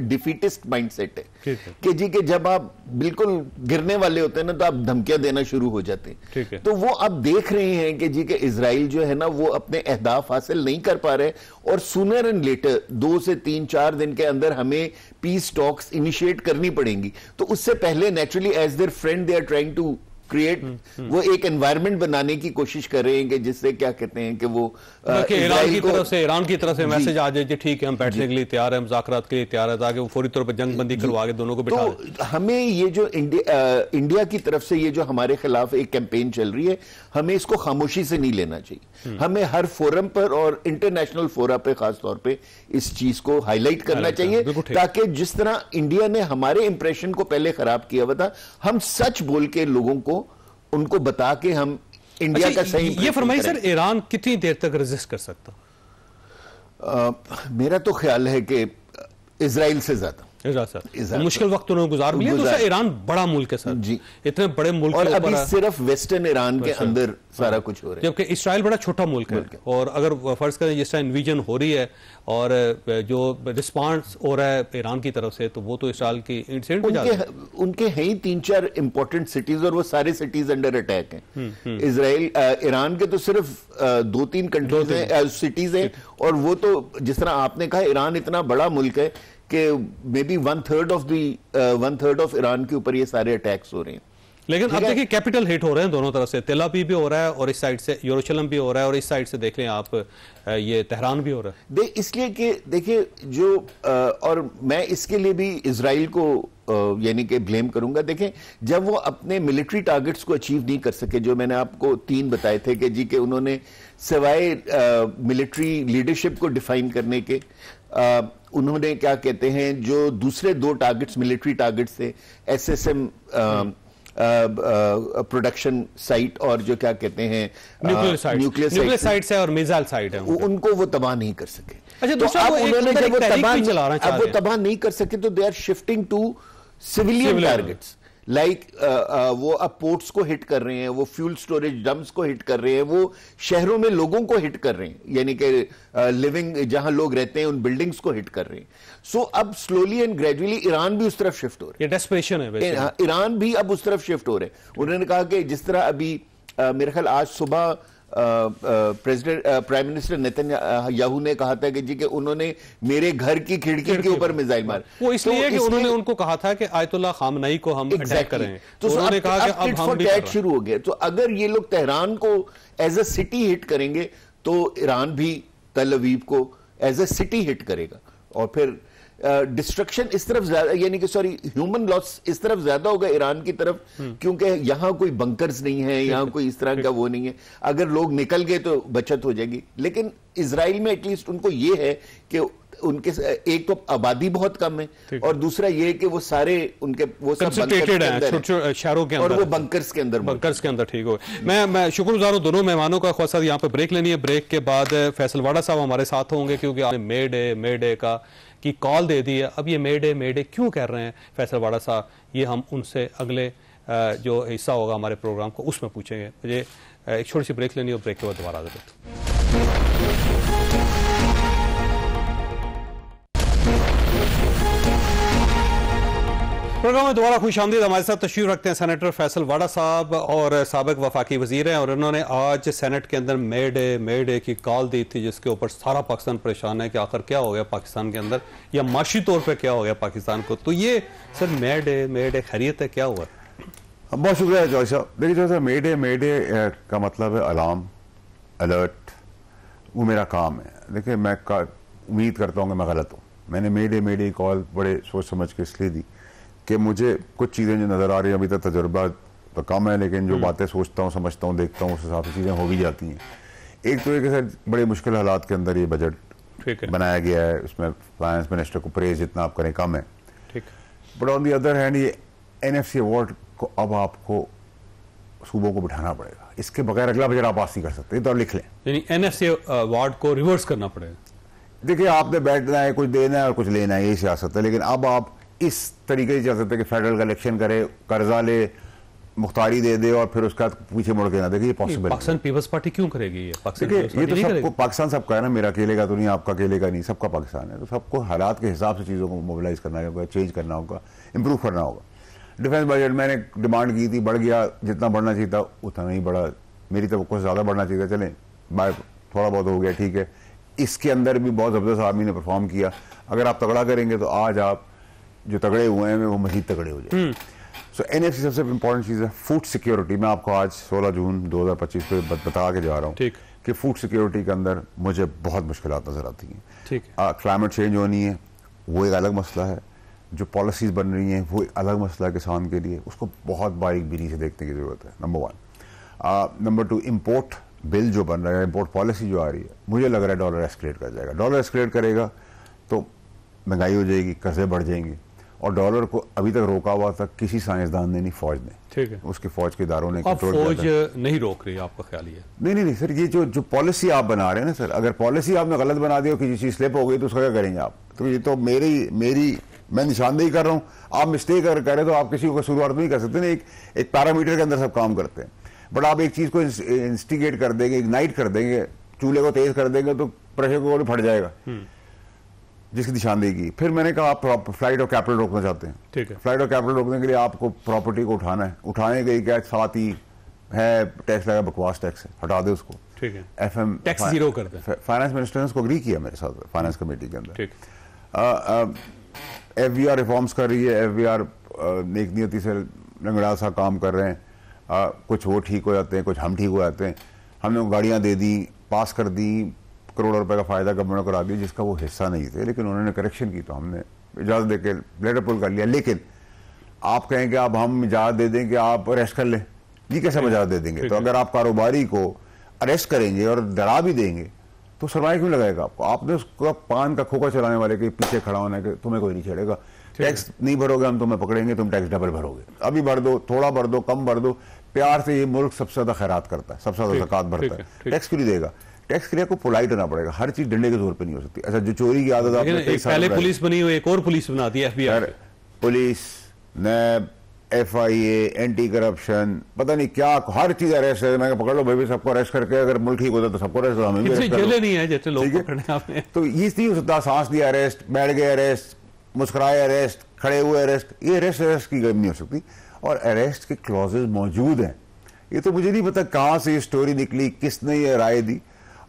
डिफीटिस्ट माइंडसेट है कि जी के जब आप बिल्कुल गिरने वाले होते हैं ना तो आप धमकियां देना शुरू हो जाते हैं। तो वो अब देख रहे हैं कि जी के इजराइल जो है ना वो अपने अहदाफ हासिल नहीं कर पा रहे, और सूनर एंड लेटर 2 से 3-4 दिन के अंदर हमें पीस टॉक्स इनिशिएट करनी पड़ेंगी। तो उससे पहले naturally as their friend they are trying to create वो एक एनवायरनमेंट बनाने की कोशिश कर रहे हैं कि जिससे क्या कहते हैं कि वो
ईरान की तरफ से मैसेज आ जाए ठीक है हम बैठने के लिए तैयार है, मुज़ाकरात के लिए तैयार है, ताकि वो फौरी तौर पर जंगबंदी करवा के दोनों को बिठा दे।
तो हमें ये जो इंडिया की तरफ से ये जो हमारे खिलाफ एक कैंपेन चल रही है, हमें इसको खामोशी से नहीं लेना चाहिए। हमें हर फोरम पर और इंटरनेशनल फोरम पे खास तौर पे इस चीज को हाईलाइट करना चाहिए, ताकि जिस तरह इंडिया ने हमारे इंप्रेशन को पहले खराब किया हुआ था, हम सच बोल के लोगों को उनको बता के हम इंडिया का सही।
ये फरमाइए सर, ईरान कितनी देर तक रेजिस्ट कर सकता?
मेरा तो ख्याल है कि इजराइल से ज्यादा।
मुश्किल वक्त उन्होंने गुजार लिया। तो सर ईरान बड़ा मुल्क है सर जी, इतने बड़े मुल्क
और अभी सिर्फ वेस्टर्न ईरान के अंदर सारा कुछ हो रहा है,
जबकि इसराइल बड़ा छोटा मुल्क है। और अगर फर्ज करें जिस तरह इन्वीजन हो रही है और जो रिस्पांस हो रहा है ईरान की तरफ से, तो वो तो इसराइल की इंसिडेंट में जाता है।
उनके हैं ही 3-4 इंपॉर्टेंट सिटीज और वो सारे सिटीज अंडर अटैक हैं। इसराइल ईरान के तो सिर्फ 2-3 कंट्रीज हैं, सिटीज हैं, और वो तो जिस तरह आपने कहा ईरान इतना बड़ा मुल्क है कि मे बी 1/3 ऑफ ईरान के ऊपर ये सारे अटैक्स हो रहे हैं।
लेकिन अब देखिए कैपिटल हिट हो रहे हैं दोनों तरफ से, तेल अवीव भी हो रहा है और इस साइड से यरूशलेम भी हो रहा है, और इस साइड से देख लें आप ये तेहरान भी हो रहा है।
इसलिए कि देखिए जो और मैं इसके लिए भी इजराइल को यानी कि ब्लेम करूंगा। देखें जब वो अपने मिलिट्री टारगेट्स को अचीव नहीं कर सके, जो मैंने आपको 3 बताए थे कि जी के उन्होंने सिवाय मिलिट्री लीडरशिप को डिफाइन करने के उन्होंने क्या कहते हैं जो दूसरे 2 टारगेट्स मिलिट्री टारगेट्स थे, एसएसएम प्रोडक्शन साइट और जो क्या कहते हैं
न्यूक्लियर साइट्स है और मिसाइल साइट है,
उनको वो तबाह नहीं कर सके।
अच्छा,
तो अब उन्होंने जब वो तबाह नहीं कर सके तो they are shifting to civilian targets, like वो अब पोर्ट्स को हिट कर रहे हैं, वो फ्यूल स्टोरेज डम्प्स को हिट कर रहे हैं, वो शहरों में लोगों को हिट कर रहे हैं, यानी कि लिविंग जहां लोग रहते हैं उन बिल्डिंग्स को हिट कर रहे हैं। सो अब स्लोली एंड ग्रेजुअली ईरान भी उस तरफ शिफ्ट हो रहा है।
ये डेस्परेशन है,
ईरान भी अब उस तरफ शिफ्ट हो रहे हैं। उन्होंने कहा कि जिस तरह अभी मेरे ख्याल आज सुबह प्राइम मिनिस्टर नेतन्याहू ने कहा था कि जी कि उन्होंने मेरे घर की खिड़की के ऊपर मिसाइल मार,
वो इसलिए कि उन्होंने उनको कहा था कि आयतुल्लाह खामनई को हम अटैक करें, तो उन्होंने कहा कि अब हम भी
शुरू हो गए। तो अगर ये लोग तेहरान को एज अ सिटी हिट करेंगे तो ईरान भी तल अवीव को एज अ सिटी हिट करेगा, और फिर डिस्ट्रक्शन इस तरफ ज्यादा, यानी कि सॉरी ह्यूमन लॉस इस तरफ ज्यादा होगा ईरान की तरफ, क्योंकि यहां कोई बंकर्स नहीं है, यहां कोई इस तरह का वो नहीं है। अगर लोग निकल गए तो बचत हो जाएगी। लेकिन इजराइल में एटलीस्ट उनको ये है कि उनके एक तो आबादी बहुत कम है और दूसरा ये कि वो सारे उनके वो सब
कंसंट्रेटेड हैं छोटे शहरों के अंदर
और वो बंकर्स के अंदर
ठीक हो। मैं शुक्रगुजार हूं दोनों मेहमानों का। ख्वासा यहाँ पे ब्रेक लेनी है, ब्रेक के बाद फैसल वाडा साहब हमारे साथ होंगे, क्योंकि आपने मे डे का की कॉल दे दी है। अब ये मे डे क्यों कर रहे हैं फैसल वाडा साहब, ये हम उनसे अगले जो हिस्सा होगा हमारे प्रोग्राम को उसमें पूछेंगे। मुझे एक छोटी सी ब्रेक लेनी है और ब्रेक के बाद दोबारा प्रोग्राम में दोबारा खुशामदीद। हमारे साथ तशरीफ रखते हैं सेनेटर फैसल वाडा साहब और साबिक वफाकी वजीर हैं, और उन्होंने आज सेनेट के अंदर मे डे की कॉल दी थी, जिसके ऊपर सारा पाकिस्तान परेशान है कि आखिर क्या हो गया पाकिस्तान के अंदर, या माशी तौर पर क्या हो गया पाकिस्तान को। तो ये सर मे डे खैरियत है, क्या हुआ?
बहुत शुक्रिया जॉय साहब। देखिए जॉय साहब, मे डे का मतलब है अलार्म, अलर्ट, वो मेरा काम है। देखिए मैं उम्मीद करता हूँ कि मैं गलत हूँ। मैंने मे डे कॉल बड़े सोच समझ के इसलिए दी कि मुझे कुछ चीज़ें जो नज़र आ रही हैं, अभी तक तजुर्बा तो कम है, लेकिन जो बातें सोचता हूँ, समझता हूँ, देखता हूँ, उस हिसाब से चीज़ें हो भी जाती हैं। एक तो एक सर बड़े मुश्किल हालात के अंदर ये बजट बनाया गया है, उसमें फाइनेंस मिनिस्टर को प्रेज जितना आप करें कम है। But on the other hand ये NFC अवार्ड को अब आपको सूबों को बिठाना पड़ेगा, इसके बगैर अगला बजट आप पास नहीं कर सकते। तो आप लिख लें,
यानी NFC अवार्ड को रिवर्स करना पड़ेगा।
देखिए आपने बैठना है, कुछ देना है और कुछ लेना है, यही सियासत है। लेकिन अब आप इस तरीके से चल सकते हैं कि फेडरल कलेक्शन करे, कर्जा ले, मुख्तारी दे दे और फिर उसका पीछे मुड़ के ना। देखिए ये पॉसिबल।
पाकिस्तान पीपल्स पार्टी क्यों करेगी ये?
देखिए ये तो सबको, पाकिस्तान सबका है ना, मेरा अकेले का तो नहीं, आपका अकेले का नहीं, सबका पाकिस्तान है। तो सबको हालात के हिसाब से चीज़ों को मोबिलाइज करना होगा, चेंज करना होगा, इंप्रूव करना होगा। डिफेंस बजट मैंने डिमांड की थी, बढ़ गया, जितना बढ़ना चाहिए था उतना ही बढ़ा। मेरी तो कुछ ज़्यादा बढ़ना चाहिए था, चलें थोड़ा बहुत हो गया, ठीक है। इसके अंदर भी बहुत ज़बरदस्त आर्मी ने परफॉर्म किया। अगर आप तगड़ा करेंगे तो आज आप जो तगड़े हुए हैं वो मजीद तगड़े हो जाए। सो NFC सबसे इंपॉर्टेंट चीज़ है फूड सिक्योरिटी। मैं आपको आज 16 जून 2025 को बता के जा रहा हूँ कि फूड सिक्योरिटी के अंदर मुझे बहुत मुश्किलात नजर आती हैं। क्लाइमेट चेंज होनी है, वो एक अलग मसला है। जो पॉलिसीज बन रही हैं वो एक अलग मसला है किसान के लिए, उसको बहुत बारीक बीनी से देखने की जरूरत है, नंबर 1। नंबर 2, इम्पोर्ट बिल जो बन रहा है, इम्पोर्ट पॉलिसी जो आ रही है, मुझे लग रहा है डॉलर एस्केलेट कर जाएगा। डॉलर एस्केलेट करेगा तो महंगाई हो जाएगी, कर्जे बढ़ जाएंगे, और डॉलर को अभी तक रोका हुआ था किसी साइंसदान ने नहीं, फौज ने, ठीक है, उसके फौज के इदारों ने कंट्रोल किया।
फौज नहीं रोक रही, आपका ख्याल ये?
नहीं सर, ये जो पॉलिसी आप बना रहे हैं ना सर, अगर पॉलिसी आपने गलत बना दी हो, किसी चीज स्लिप हो गई तो उसका क्या करेंगे आप? तो ये तो मैं निशानदेही कर रहा हूँ, आप मिस्टेक अगर करें तो आप किसी को शुरुआत नहीं कर सकते ना। एक पैरामीटर के अंदर सब काम करते हैं। बट आप एक चीज को इंस्टिगेट कर देंगे, इग्नाइट कर देंगे, चूल्हे को तेज कर देंगे तो प्रेशर को फट जाएगा, जिसकी निशानदेही की। फिर मैंने कहा आप फ्लाइट ऑफ कैपिटल रोकना चाहते हैं, ठीक है। फ्लाइट ऑफ कैपिटल रोकने के लिए आपको प्रॉपर्टी को उठाना है, उठाने के क्या साथ ही है टैक्स लगा, बकवास टैक्स है, हटा दे उसको, ठीक है। FM
टैक्स जीरो कर दे।
फाइनेंस मिनिस्टर ने उसको एग्री किया मेरे साथ फाइनेंस कमेटी के अंदर, ठीक। FVR रिफॉर्म्स कर रही है, FVR नेक नियति से लंगड़ा सा काम कर रहे हैं। कुछ वो ठीक हो जाते हैं, कुछ हम ठीक हो जाते हैं। हमने गाड़ियां दे दी, पास कर दी, करोड़ों रुपए का फायदा गवर्नमेंट को करा दिया, जिसका वो हिस्सा नहीं थे, लेकिन उन्होंने करेक्शन की तो हमने इजाजत देके लेटर पुल कर लिया। लेकिन आप कहें कि अब हम इजाजत दे दें कि आप अरेस्ट कर लें, ये कैसे इजाजत दे देंगे? तो अगर आप कारोबारी को अरेस्ट करेंगे और डरा भी देंगे तो सरमाया क्यों लगाएगा आपको? आपने उसका पान का खोखा चलाने वाले के पीछे खड़ा होना है कि तुम्हें कोई नहीं छेड़ेगा, टैक्स नहीं भरोगे हम तुम्हें पकड़ेंगे, तुम टैक्स डबल भरोगे, अभी भर दो, थोड़ा भर दो, कम भर दो। प्यार से ये मुल्क सबसे ज्यादा खैरात करता है, सबसे ज्यादा ज़कात भरता है, टैक्स क्यों नहीं देगा? टैक्स के लिए आपको पोलाइट होना पड़ेगा, हर चीज डंडे के जोर पे नहीं हो सकती। अच्छा, जो चोरी की आदत आपने
पहले पुलिस बनी हुई, एक और पुलिस बना दी FBI,
पुलिस, नैब, FIA, एंटी करप्शन, पता नहीं क्या, हर चीज अरेस्ट है। मैं पकड़ लो भाई, सबको अरेस्ट करके अगर मुल्क ठीक होता तो सबको अरेस्ट, हमें भी अरेस्ट
जेलें नहीं है जैसे लोग पकड़ने आपने।
तो ये नहीं हो सकता, सांस लिया अरेस्ट, बैठ गए अरेस्ट, मुस्कुराए अरेस्ट, खड़े हुए अरेस्ट, ये अरेस्ट की नहीं हो सकती। और अरेस्ट के क्लॉजेज मौजूद हैं। ये तो मुझे नहीं पता कहाँ से ये स्टोरी निकली, किसने ये राय दी।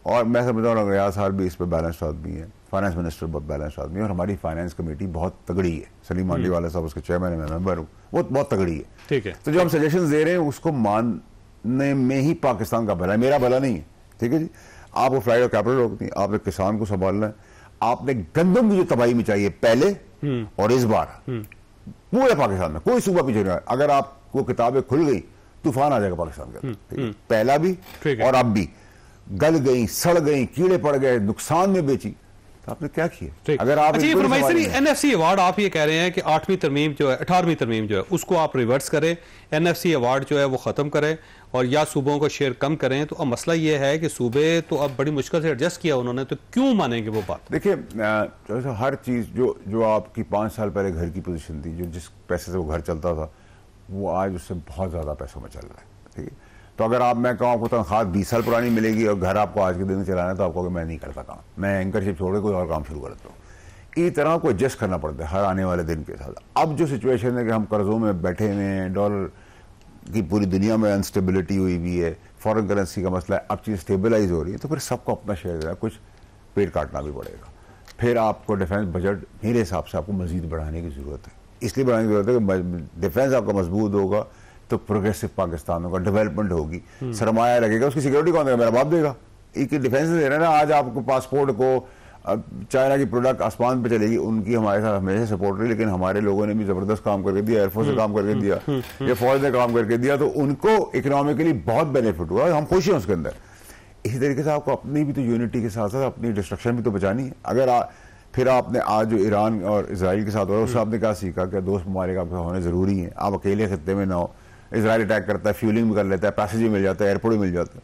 और मैं समझता हूँ रियाज साहब भी इस पर बैलेंस्ड आदमी है, फाइनेंस मिनिस्टर बहुत बैलेंस्ड आदमी है, और हमारी फाइनेंस कमेटी बहुत तगड़ी है। सलीम मांडीवाला साहब उसके चेयरमैन है, मैं मेंबर हूँ, वो बहुत तगड़ी है, ठीक है। तो जो हम सजेशन दे रहे हैं उसको मानने में ही पाकिस्तान का भला है, मेरा भला नहीं है, ठीक है जी। आपको फ्लाइट ऑफ कैपिटल रोकनी, आपने किसान को संभालना है, आपने गंदम की जो तबाही मचाई है पहले और इस बार पूरे पाकिस्तान में, कोई सूबा पीछे नहीं है। अगर आपको किताबें खुल गई, तूफान आ जाएगा पाकिस्तान के अंदर। पहला भी और अब भी गल गई, सड़ गई, कीड़े पड़ गए, नुकसान में बेची, तो आपने क्या किया? अगर आप
एनएफसी अवार्ड आप ये कह रहे हैं कि 8वीं तरमीम जो है, 18वीं तरमीम जो है, उसको आप रिवर्स करें, एनएफसी अवार्ड जो है वो खत्म करें और या सूबों का शेयर कम करें, तो अब मसला ये है कि सूबे तो अब बड़ी मुश्किल से एडजस्ट किया उन्होंने, तो क्यों मानेंगे वो बात?
देखिए, हर चीज जो आपकी 5 साल पहले घर की पोजीशन थी, जो जिस पैसे से वो घर चलता था, वो आज उससे बहुत ज्यादा पैसों में चल रहा है। ठीक है, तो अगर आप, मैं कहूँ आपको तनख्वाह 20 साल पुरानी मिलेगी और घर आपको आज के दिन चलाना है, तो आपको मैं नहीं करता काम, मैं एंकरशिप छोड़ के कोई और काम शुरू कर देता हूँ। इस तरह को एडजस्ट करना पड़ता है हर आने वाले दिन के साथ। अब जो सिचुएशन है कि हम कर्जों में बैठे हुए हैं, डॉलर की पूरी दुनिया में अनस्टेबिलिटी हुई हुई है, फॉरेन करेंसी का मसला है, अब चीज़ स्टेबलाइज हो रही है, तो फिर सबको अपना शेयर देना, कुछ पेट काटना भी पड़ेगा। फिर आपको डिफेंस बजट मेरे हिसाब से आपको मजीद बढ़ाने की जरूरत है। इसलिए बढ़ाने की जरूरत है कि डिफेंस आपका मजबूत होगा तो प्रोग्रेसिव पाकिस्तान होगा, डेवलपमेंट होगी, सरमाया लगेगा, उसकी सिक्योरिटी कौन देगा? मेरा बाप देगा। एक डिफेंस दे रहे हैं ना, आज आपको पासपोर्ट को चाइना की प्रोडक्ट आसमान पे चलेगी, उनकी हमारे साथ हमेशा सपोर्ट रही, लेकिन हमारे लोगों ने भी जबरदस्त काम करके दिया, एयरफोर्स ने काम करके दिया या फौज ने काम करके दिया, तो उनको इकोनॉमिकली बहुत बेनिफिट हुआ, हम खुश हैं उसके अंदर। इसी तरीके से आपको अपनी भी तो यूनिटी के साथ साथ अपनी डिस्ट्रक्शन भी तो बचानी है। अगर फिर आपने आज जो ईरान और इसराइल के साथ हो रहा है, उससे आपने क्या सीखा? क्या दोस्त ममालिक आपके होने जरूरी है, आप अकेले खत्ते में ना हो। इसराइल अटैक करता है, फ्यूलिंग भी कर लेता है, पैसेज भी मिल जाता है, एयरपोर्ट भी मिल जाता है।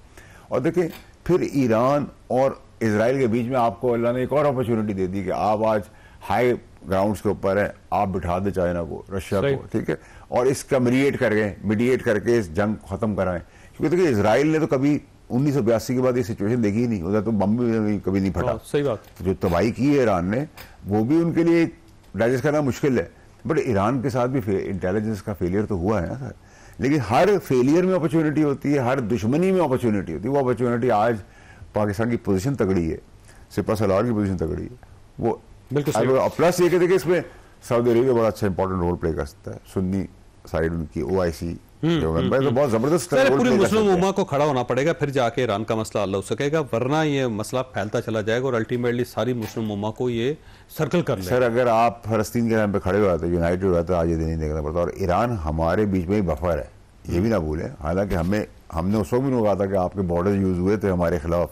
और देखिए, फिर ईरान और इसराइल के बीच में आपको अल्लाह ने एक और अपॉर्चुनिटी दे दी कि आप आज हाई ग्राउंड्स के ऊपर है, आप बिठा दे चाइना को, रशिया को, ठीक है, और इसका मीडिएट करके इस जंग को खत्म कराएं। क्योंकि देखिए, इसराइल ने तो कभी 1982 के बाद ये सिचुएशन देखी ही नहीं, उधर तो बम भी कभी नहीं फटा।
सही बात।
जो तबाही की है ईरान ने, वो भी उनके लिए डाइजेस्ट करना मुश्किल है। बट ईरान के साथ भी इंटेलिजेंस का फेलियर तो हुआ है ना सर। लेकिन हर फेलियर में अपॉर्चुनिटी होती है, हर दुश्मनी में अपॉर्चुनिटी होती है। वो अपॉर्चुनिटी आज पाकिस्तान की पोजीशन तगड़ी है, सिपा सलार की पोजीशन तगड़ी है, वो बिल्कुल। प्लस ये कि देखिए, इसमें सऊदी अरेबिया बड़ा अच्छा इंपॉर्टेंट रोल प्ले कर सकता है। सुन्नी साइड उनकी OIC जो मेंबर है, तो बहुत जबरदस्त
पूरी मुस्लिम उम्मा को खड़ा होना पड़ेगा, फिर जाके ईरान का मसला हल हो सकेगा, वरना ये मसला फैलता चला जाएगा और अल्टीमेटली सारी मुस्लिम उम्मा को ये सर्कल कर लेगा।
सर, अगर आप फलस्तीन के नाम पे खड़े हो जाते, यूनाइटेड हो जाते, आज ये दिन नहीं देखना पड़ता। और ईरान हमारे बीच में ही बफर है, ये भी ना भूलें। हालांकि हमने उस वक्त भी नहीं कहा था कि आपके बॉर्डर यूज हुए थे हमारे खिलाफ,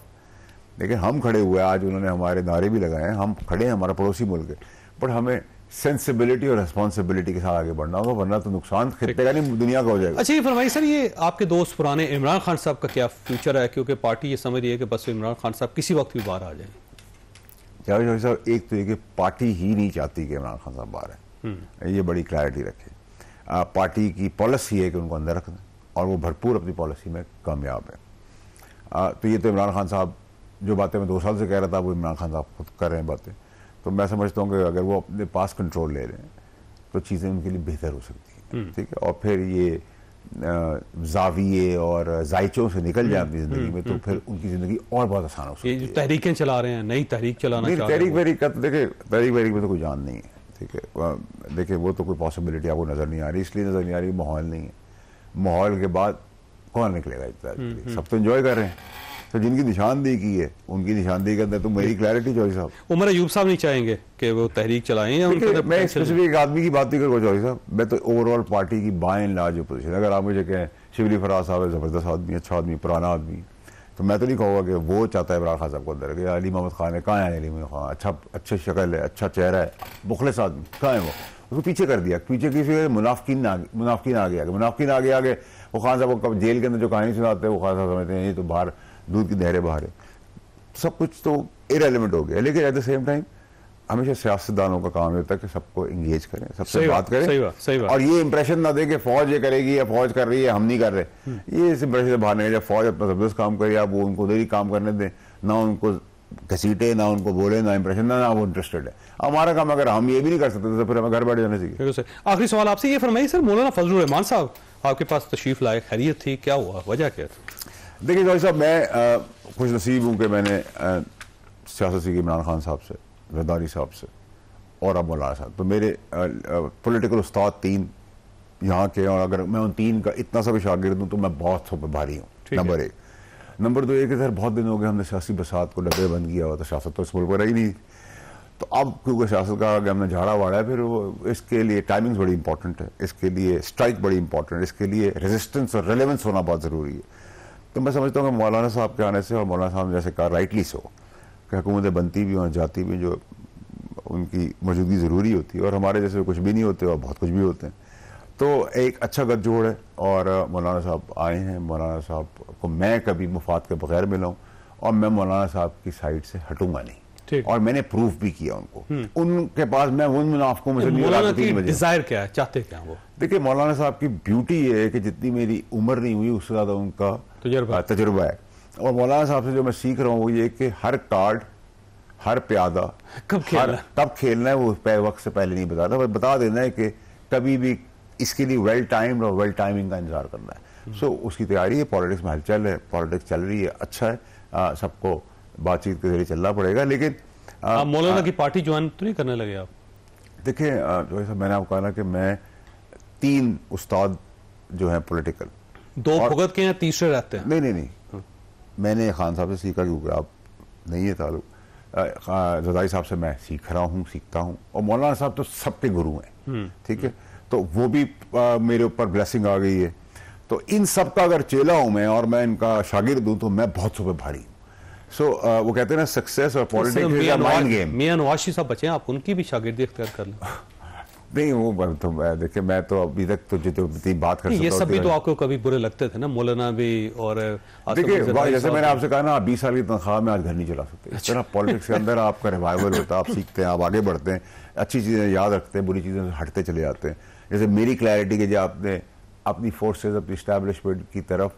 लेकिन हम खड़े हुए, आज उन्होंने हमारे नारे भी लगाए हैं, हम खड़े हैं, हमारा पड़ोसी मुल्क है। बट हमें सेंसिबिलिटी और रिस्पॉन्सिबिलिटी के साथ आगे बढ़ना होगा, वरना तो नुकसान खित्ते का नहीं दुनिया का हो जाएगा।
अच्छा, ये फरमाइए सर, ये आपके दोस्त पुराने इमरान खान साहब का क्या फ्यूचर है? क्योंकि पार्टी ये समझ रही है कि बस इमरान खान साहब किसी वक्त भी बाहर आ जाए।
जावेद साहब, एक तो ये कि पार्टी ही नहीं चाहती कि इमरान खान साहब बाहर है, ये बड़ी क्लैरिटी रखे। पार्टी की पॉलिसी है कि उनको अंदर रखना, और वो भरपूर अपनी पॉलिसी में कामयाब है। तो ये तो इमरान खान साहब, जो बातें मैं 2 साल से कह रहा था, वो इमरान खान साहब खुद कर रहे हैं बातें। तो मैं समझता हूँ कि अगर वो अपने पास कंट्रोल ले रहे हैं तो चीज़ें उनके लिए बेहतर हो सकती हैं, ठीक है। और फिर ये जाविये और जायचों से निकल जाए अपनी ज़िंदगी में, तो फिर उनकी ज़िंदगी और बहुत आसान हो सकती है।
ये तहरीकें चला रहे हैं, नई तहरीक चलाना चाह रहे हैं,
तहरीक का तो देखिए, तहरीक में तो कोई जान नहीं है, ठीक है। देखिए, वो तो कोई पॉसिबिलिटी आपको नज़र नहीं आ रही, इसलिए नज़र नहीं आ रही, माहौल नहीं है। माहौल के बाद कौन निकलेगा इतना? सब तो एंजॉय कर रहे हैं। तो जिनकी निशानदेही की है, उनकी निशानदेही के अंदर तो मेरी क्लैरिटी चौधरी साहब,
उमर अयूब साहब नहीं चाहेंगे कि वो तहरीक चलाएं या
मैं स्पेसिफिक एक आदमी की बात नहीं करूँगा चौधरी साहब, मैं तो ओवरऑल पार्टी की बाय एंड लार्ज पोजीशन। अगर आप मुझे कहें शिवली फराज साहब है, जबरदस्त आदमी, अच्छा आदमी, पुराना आदमी, तो मैं तो नहीं कहूँगा कि वो चाहता है इमरान खान साहब को अंदर। अली मोहम्मद खान है, कहाँ है अली मोहम्मद खान? अच्छा शक्ल है, अच्छा चेहरा है, मुखलिस आदमी, कहाँ है वो? उसको पीछे कर दिया, पीछे किसी मुनाफिकीन आगे आगे वो खान साहब को जेल के अंदर जो कहानी सुनाते हैं, वो खान साहब समझते हैं ये तो बाहर दूध की नहरें बाहर है, सब कुछ तो इरेलेवेंट हो गया। लेकिन एट द सेम टाइम हमेशा सियासतदानों का काम होता है कि सबको एंगेज करें, सबसे बात करें,
सही बात।
और ये इंप्रेशन ना दे कि फौज ये करेगी या फौज कर रही है, हम नहीं कर रहे। ये इस इंप्रेशन से बाहर नहीं, जब फौज अपना जबरदस्त काम करे, आप वो उनको उधर ही काम करने दें, ना उनको घसीटे, ना उनको बोले, ना इंप्रेशन, ना वो इंटरेस्टेड है। हमारा काम अगर हम ये भी नहीं कर सकते तो फिर हमें घर बैठ जाने चाहिए।
आखिरी सवाल आपसे ये फरमाइए सर, मौलाना फजलुर रहमान साहब आपके पास तशरीफ लाए, खैरियत थी, क्या हुआ, वजह क्या थी?
देखिए भाई साहब, मैं खुश नसीब हूँ कि मैंने सियासत सीखी इमरान खान साहब से, जरदारी साहब से और अब मौलाना साहब। तो मेरे पॉलिटिकल उस्ताद 3 यहाँ के, और अगर मैं उन 3 का इतना सा भी शागिर्द हूँ तो मैं बहुत सब भारी हूँ, नंबर 1। नंबर 2 ये कि सर बहुत दिन हो गए हमने सियासी बसात को डब्बे बंद किया हुआ था, सियासत तो इस मुल्क पर रही नहीं। तो अब क्योंकि सियासत का आगे हमने झाड़ा वाड़ा है, फिर वो इसके लिए टाइमिंग बड़ी इंपॉर्टेंट है, इसके लिए स्ट्राइक बड़ी इंपॉर्टेंट है, इसके लिए रेजिस्टेंस और रेलेवेंस होना बहुत ज़रूरी है। तो मैं समझता हूँ कि मौलाना साहब के आने से, और मौलाना साहब जैसे कहा राइटली सो, कि हुकूमतें बनती भी और जाती भी, जो उनकी मौजूदगी ज़रूरी होती है, और हमारे जैसे कुछ भी नहीं होते और बहुत कुछ भी होते हैं। तो एक अच्छा गठजोड़ है, और मौलाना साहब आए हैं। मौलाना साहब को मैं कभी मुफाद के बगैर मिला हूँ, और मैं मौलाना साहब की साइड से हटूंगा नहीं, और मैंने प्रूफ भी किया उनको। उनके पास मैं उन मुनाफिकों में से
मौलाना की डिजायर क्या है, चाहते क्या वो?
देखिए, मौलाना साहब की ब्यूटी ये है कि जितनी मेरी उम्र नहीं हुई उससे ज्यादा उनका तजुर्बा है। और मौलाना साहब से जो मैं सीख रहा हूँ वो ये कि हर कार्ड, हर प्यादा कब खेलना है वो वक्त से पहले नहीं बताता, बस बता देना है कि कभी भी इसके लिए वेल टाइम और वेल टाइमिंग का इंतजार करना है। सो उसकी तैयारी है। पॉलिटिक्स में हलचल है, पॉलिटिक्स चल रही है, अच्छा है। सबको बातचीत के जरिए चलना पड़ेगा। लेकिन
मौलाना की पार्टी ज्वाइन तो नहीं करने लगे आप?
देखिए, जैसा मैंने आपको कहा ना कि मैं 3 उस्ताद जो हैं पॉलिटिकल,
2 भुगत के हैं, तीसरे रहते हैं।
नहीं, मैंने खान साहब से सीखा, क्योंकि आप नहीं है ताल्लुक, रज़ाई साहब से मैं सीख रहा हूँ, सीखता हूँ। और मौलाना साहब तो सबके गुरु हैं, ठीक है, तो वो भी मेरे ऊपर ब्लेसिंग आ गई है। तो इन सब का अगर चेला हूं मैं, और मैं इनका शागिर्द हूं, तो मैं बहुत सब भारी हूं। सो वो कहते हैं ना, सक्सेस और politics is a mind game.
मियां नवाज साहब बचे हैं, आप उनकी भी शागिर्दी इख्तियार कर लें।
नहीं, वो तो देखिए, मैं तो अभी तक तो जितनी बात कर सकता हूं,
ये सब भी तो आपको कभी बुरे लगते थे ना, मौलाना भी। और
देखिए, जैसे मैंने आपसे कहा ना, 20 साल की तनख्वाह में आज घर नहीं चला सकते। इस तरह पॉलिटिक्स के अंदर आपका रिवाइवल होता है, आप सीखते हैं, आप आगे बढ़ते हैं, अच्छी चीजें याद रखते हैं, बुरी चीजें हटते चले जाते हैं। जैसे मेरी क्लैरिटी के, जो आपने अपनी फोर्सेज, अपनी एस्टैब्लिशमेंट की तरफ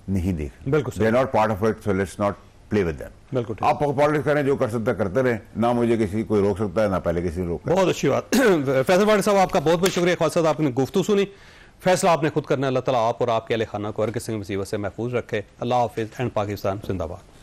नहीं देखा,
बिल्कुल,
they are not part of it, so let's not play with them.
बिल्कुल,
आप पॉलिटिक्स करें, जो कर सकते हैं करते रहें, ना मुझे किसी कोई रोक सकता है, ना पहले किसी ने रोका।
बहुत अच्छी बात। फैसल वाणी साहब, आपका बहुत बहुत शुक्रिया। खासा साहब, आपने गुफ्तगू सुनी, फैसला आपने खुद करना है। अल्लाह ताला आप और आपके अहले खाना को हर किस्म की मुसीबत से महफूज रखे। अल्लाह हाफिज एंड पाकिस्तान जिंदाबाद।